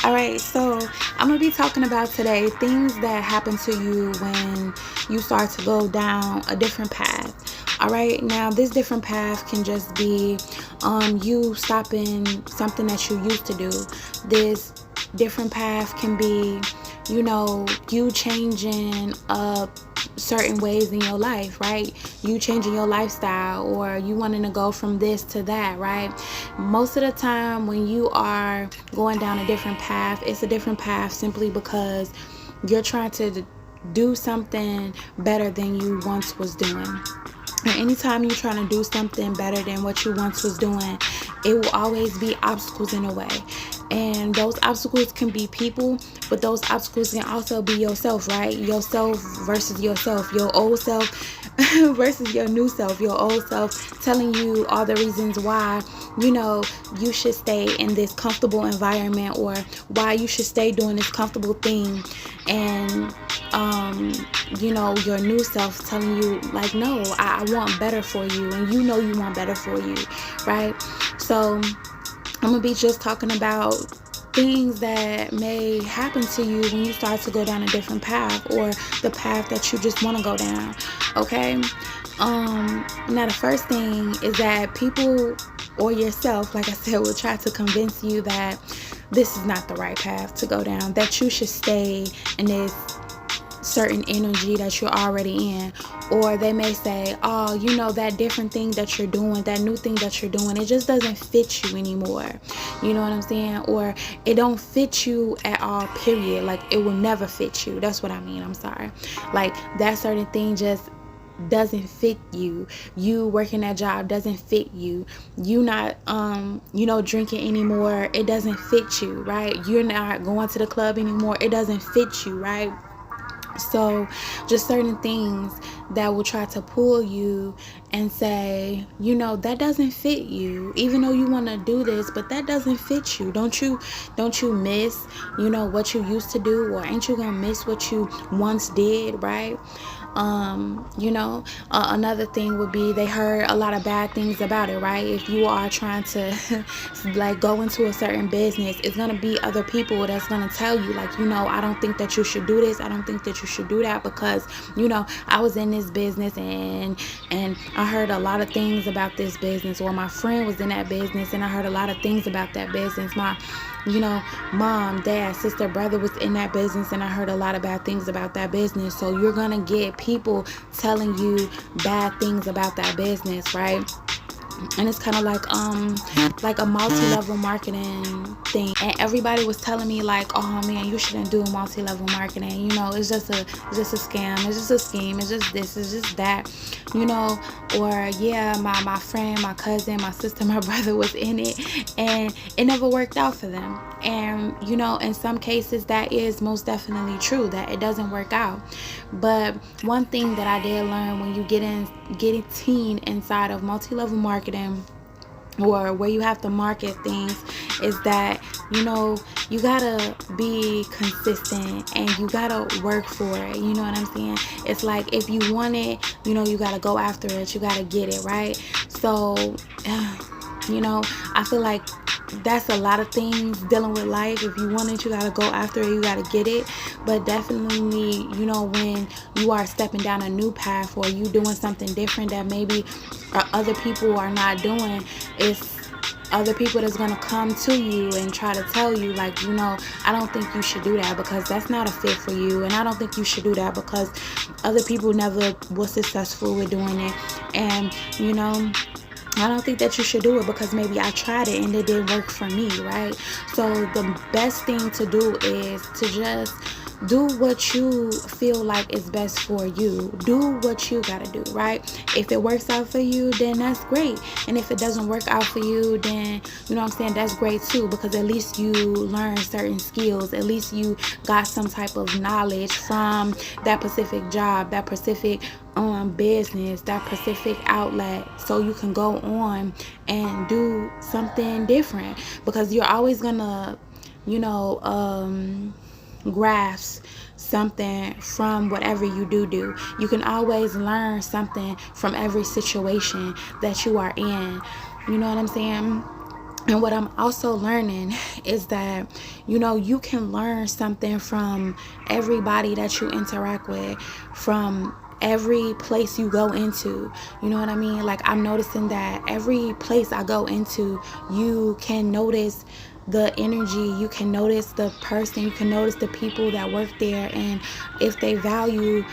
Alright, so I'm going to be talking about today things that happen to you when you start to go down a different path. Alright, now this different path can just be you stopping something that you used to do. This different path can be, you changing up certain ways in your life, right? You changing your lifestyle, or you wanting to go from this to that, right? Most of the time when you are going down a different path, it's a different path simply because you're trying to do something better than you once was doing. And anytime you're trying to do something better than what you once was doing, it will always be obstacles in the way. And those obstacles can be people, but those obstacles can also be yourself, right? Yourself versus yourself, your old self versus your new self, your old self telling you all the reasons why, you should stay in this comfortable environment, or why you should stay doing this comfortable thing. And your new self telling you like, no, I want better for you, and you want better for you, right? So I'm gonna be just talking about things that may happen to you when you start to go down a different path, or the path that you just want to go down. Okay. Now the first thing is that people or yourself, like I said, will try to convince you that this is not the right path to go down, that you should stay in this certain energy that you're already in. Or they may say, oh, that different thing that you're doing, that new thing that you're doing, it just doesn't fit you anymore. You know what I'm saying? Or it don't fit you at all, period. Like, it will never fit you. That's what I mean. I'm sorry. Like, that certain thing just doesn't fit you. You working that job doesn't fit you. You not drinking anymore, it doesn't fit you, right? You're not going to the club anymore, it doesn't fit you, right? So just certain things that will try to pull you and say, that doesn't fit you, even though you want to do this, but that doesn't fit you. Don't you miss, what you used to do, or ain't you gonna miss what you once did, right? Another thing would be they heard a lot of bad things about it, right? If you are trying to like go into a certain business, it's gonna be other people that's gonna tell you like, I don't think that you should do this, I don't think that you should do that, because I was in this business and I heard a lot of things about this business, or my friend was in that business and I heard a lot of things about that business. My mom, dad, sister, brother was in that business and I heard a lot of bad things about that business. So you're gonna get people telling you bad things about that business, right? And it's kind of like a multi-level marketing thing. And everybody was telling me like, oh man, you shouldn't do multi-level marketing. It's just a scam. It's just a scheme. It's just this. It's just that. Or yeah, my friend, my cousin, my sister, my brother was in it, and it never worked out for them. And in some cases that is most definitely true, that it doesn't work out. But one thing that I did learn when you getting inside of multi-level marketing, or where you have to market things, is that you gotta be consistent and you gotta work for it. You know what I'm saying? It's like, if you want it, you gotta go after it, you gotta get it, right? So I feel like that's a lot of things dealing with life. If you want it, you gotta go after it, you gotta get it. But definitely, when you are stepping down a new path, or you doing something different that maybe other people are not doing, it's other people that's gonna come to you and try to tell you like, I don't think you should do that because that's not a fit for you, and I don't think you should do that because other people never was successful with doing it, and I don't think that you should do it because maybe I tried it and it didn't work for me, right? So the best thing to do is to just do what you feel like is best for you. Do what you gotta do, right? If it works out for you, then that's great. And if it doesn't work out for you, then that's great too, because at least you learn certain skills. At least you got some type of knowledge from that specific job, that specific business, that specific outlet, so you can go on and do something different, because you're always gonna grasp something from whatever you do. You can always learn something from every situation that you are in. You know what I'm saying? And what I'm also learning is that, you can learn something from everybody that you interact with, from every place you go into. You know what I mean? Like, I'm noticing that every place I go into, you can notice the energy, you can notice the person, you can notice the people that work there, and if they value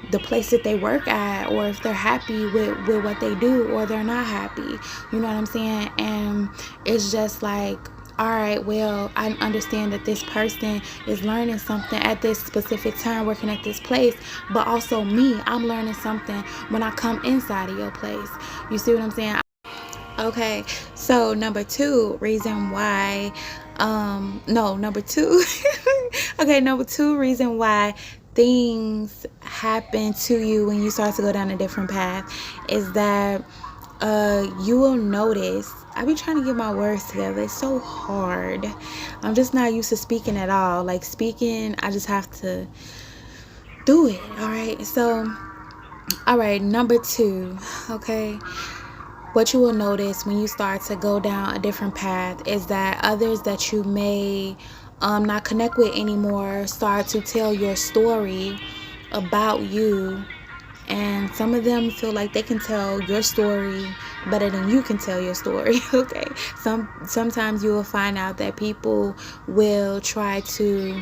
the place that they work at, or if they're happy with what they do, or they're not happy. You know what I'm saying? And it's just like, all right, well, I understand that this person is learning something at this specific time working at this place, but also me, I'm learning something when I come inside of your place. You see what I'm saying? Okay, so number two reason why, no, number two, okay, number two reason why things happen to you when you start to go down a different path is that you will notice. I be trying to get my words together. It's so hard. I'm just not used to speaking at all. Like, speaking, I just have to do it. All right. So, all right. Number two. Okay. What you will notice when you start to go down a different path is that others that you may not connect with anymore start to tell your story about you. And some of them feel like they can tell your story better than you can tell your story. Okay. Sometimes you will find out that people will try to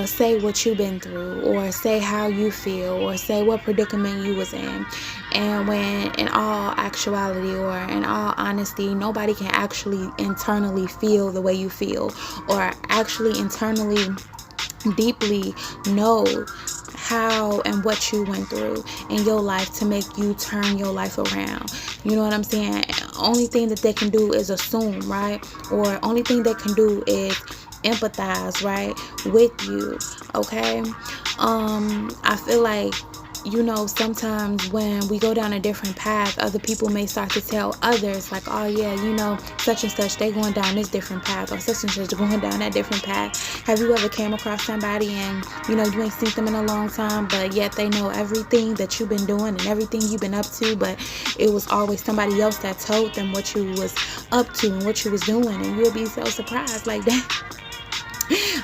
say what you've been through, or say how you feel, or say what predicament you was in. And when in all actuality, or in all honesty, nobody can actually internally feel the way you feel, or actually internally deeply know how and what you went through in your life to make you turn your life around. You know what I'm saying? Only thing that they can do is assume, right? Or only thing they can do is empathize, right, with you. Okay. I feel like, sometimes when we go down a different path, other people may start to tell others, like, oh yeah, such and such, they going down this different path, or such and such going down that different path. Have you ever came across somebody and you ain't seen them in a long time, but yet they know everything that you've been doing and everything you've been up to, but it was always somebody else that told them what you was up to and what you was doing, and you'll be so surprised, like, that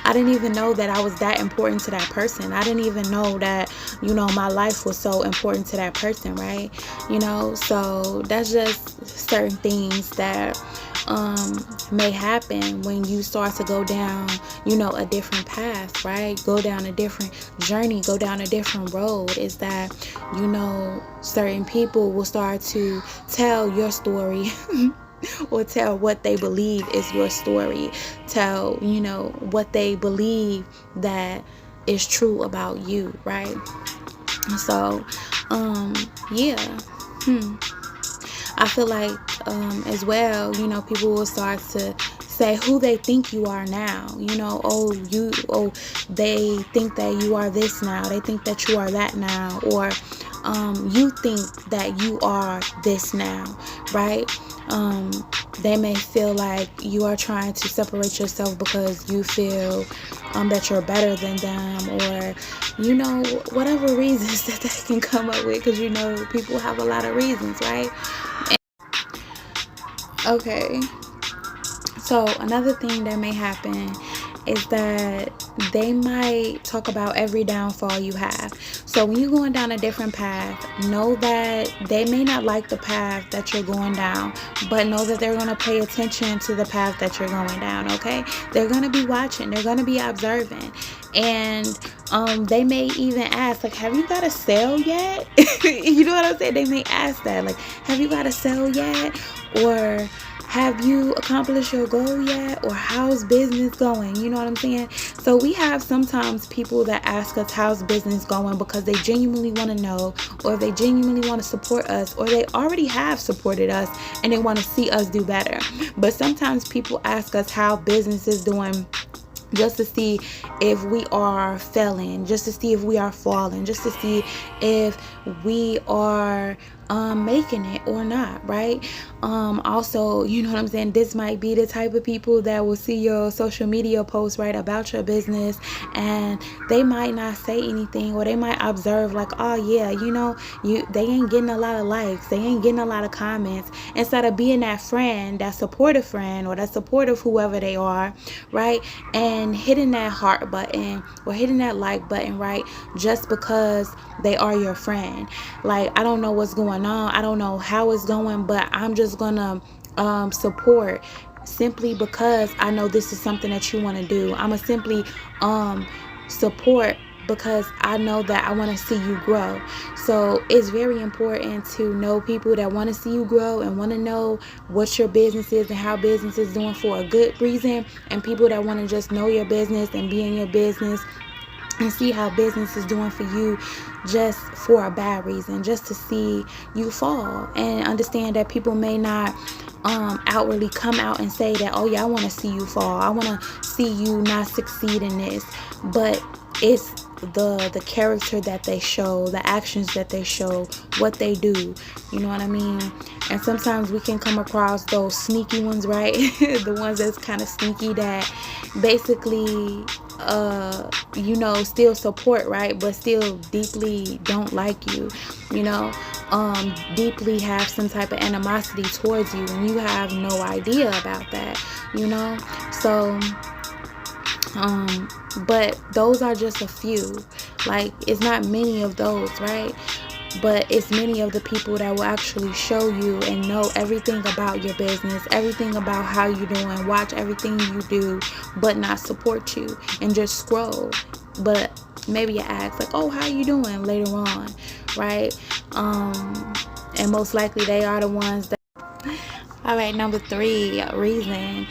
I didn't even know that I was that important to that person. I didn't even know that, my life was so important to that person, right? So that's just certain things that may happen when you start to go down, a different path, right? Go down a different journey, go down a different road. Is that, certain people will start to tell your story or tell what they believe is your story, tell what they believe that is true about you, right? So yeah. I feel like as well, people will start to say who they think you are now. They think that you are this now, they think that you are that now, or you think that you are this now, right? They may feel like you are trying to separate yourself because you feel that you're better than them, or whatever reasons that they can come up with, because people have a lot of reasons, right? Okay, so another thing that may happen is that they might talk about every downfall you have. So when you're going down a different path, know that they may not like the path that you're going down, but know that they're going to pay attention to the path that you're going down, okay? They're going to be watching. They're going to be observing. And they may even ask, like, have you got a sale yet? You know what I'm saying? They may ask that, like, have you got a sale yet? Or have you accomplished your goal yet? Or how's business going? You know what I'm saying? So we have sometimes people that ask us how's business going because they genuinely want to know, or they genuinely want to support us, or they already have supported us and they want to see us do better. But sometimes people ask us how business is doing just to see if we are failing, just to see if we are falling, just to see if we are making it or not, right? Also, you know what I'm saying, this might be the type of people that will see your social media posts, right, about your business, and they might not say anything, or they might observe like, oh yeah, they ain't getting a lot of likes, they ain't getting a lot of comments, instead of being that friend, that supportive friend, or that supportive whoever they are, right, and hitting that heart button or hitting that like button, right, just because they are your friend. Like, I don't know what's going on, I don't know how it's going, but I'm just gonna support simply because I know this is something that you want to do. I'm gonna simply support because I know that I want to see you grow. So it's very important to know people that want to see you grow and want to know what your business is and how business is doing for a good reason, and people that want to just know your business and be in your business and see how business is doing for you just for a bad reason, just to see you fall, and understand that people may not outwardly come out and say that, oh yeah, I want to see you fall, I want to see you not succeed in this, but it's the character that they show, the actions that they show, what they do, you know what I mean? And sometimes we can come across those sneaky ones, right? The ones that's kind of sneaky, that basically still support, right, but still deeply don't like you, deeply have some type of animosity towards you, and you have no idea about that, so but those are just a few. Like, it's not many of those, right? But it's many of the people that will actually show you and know everything about your business, everything about how you're doing, watch everything you do, but not support you and just scroll. But maybe you ask like, oh, how you doing later on, right? And most likely they are the ones that. All right, number 3 reason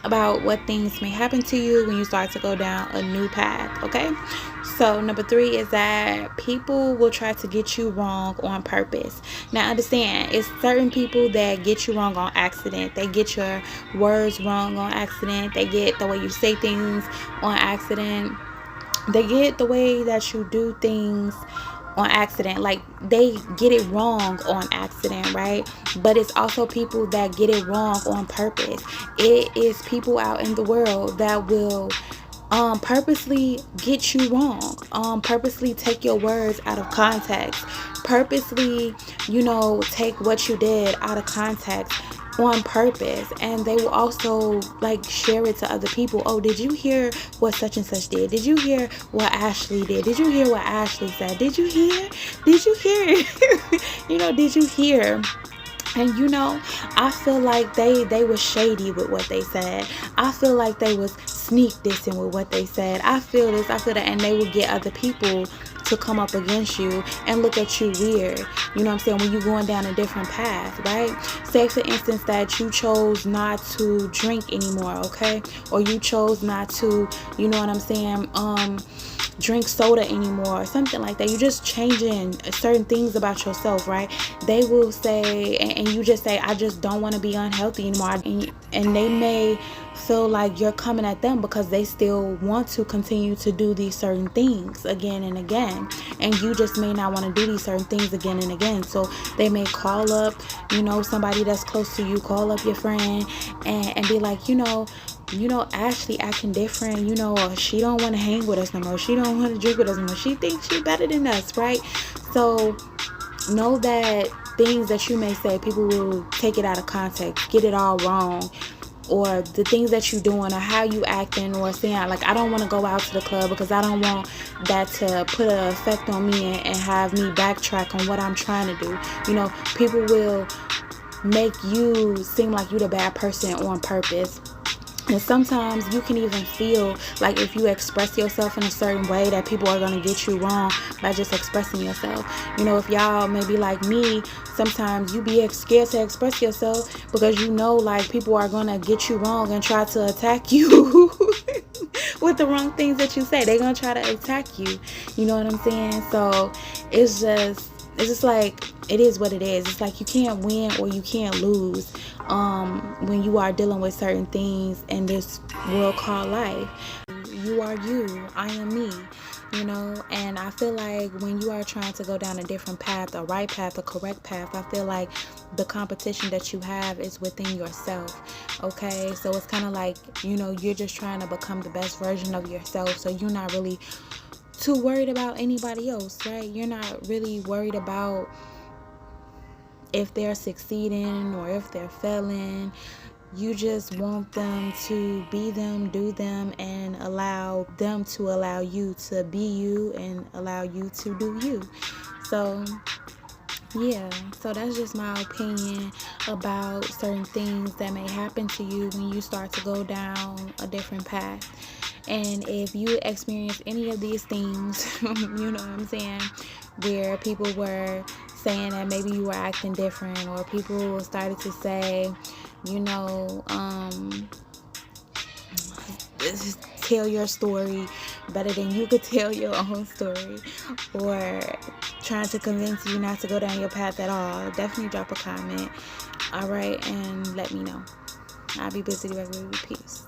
about what things may happen to you when you start to go down a new path. Okay, so number 3 is that people will try to get you wrong on purpose. Now understand, it's certain people that get you wrong on accident. They get your words wrong on accident, they get the way you say things on accident, they get the way that you do things on accident. Like, they get it wrong on accident, right? But it's also people that get it wrong on purpose. It is people out in the world that will purposely get you wrong, purposely take your words out of context, purposely, take what you did out of context on purpose. And they will also like share it to other people. Oh, did you hear what such and such did? Did you hear what Ashley did? Did you hear what Ashley said? Did you hear did you hear did you hear? And I feel like they was shady with what they said. I feel like they was sneak dissing with what they said. I feel this, I feel that, and they would get other people to come up against you and look at you weird. You know what I'm saying? When you're going down a different path, right? Say for instance that you chose not to drink anymore, okay? Or you chose not to, you know what I'm saying, drink soda anymore or something like that. You're just changing certain things about yourself, right? They will say, and you just say, I just don't want to be unhealthy anymore, and they may feel like you're coming at them because they still want to continue to do these certain things again and again, and you just may not want to do these certain things again and again. So they may call up, somebody that's close to you, call up your friend and be like, Ashley acting different, or she don't want to hang with us no more, she don't want to drink with us no more, she thinks she better than us, right? So know that things that you may say, people will take it out of context, get it all wrong, or the things that you're doing or how you acting, or saying like, I don't want to go out to the club because I don't want that to put an effect on me and have me backtrack on what I'm trying to do. People will make you seem like you're the bad person on purpose. And sometimes you can even feel like if you express yourself in a certain way that people are going to get you wrong by just expressing yourself. If y'all may be like me, sometimes you be scared to express yourself because like people are going to get you wrong and try to attack you with the wrong things that you say. They're going to try to attack you. You know what I'm saying? So it's just like, it is what it is. It's like you can't win or you can't lose when you are dealing with certain things in this world called life. You are you, I am me, and I feel like when you are trying to go down a different path, a right path, a correct path, I feel like the competition that you have is within yourself. Okay, so it's kind of like, you're just trying to become the best version of yourself, so you're not really too worried about anybody else, right? You're not really worried about if they're succeeding or if they're failing. You just want them to be them, do them, and allow them to allow you to be you and allow you to do you. So yeah, so that's just my opinion about certain things that may happen to you when you start to go down a different path. And if you experience any of these things, you know what I'm saying, where people were saying that maybe you were acting different, or people started to say, tell your story better than you could tell your own story, or trying to convince you not to go down your path at all, definitely drop a comment. All right, and let me know. I'll be busy regularly. Peace.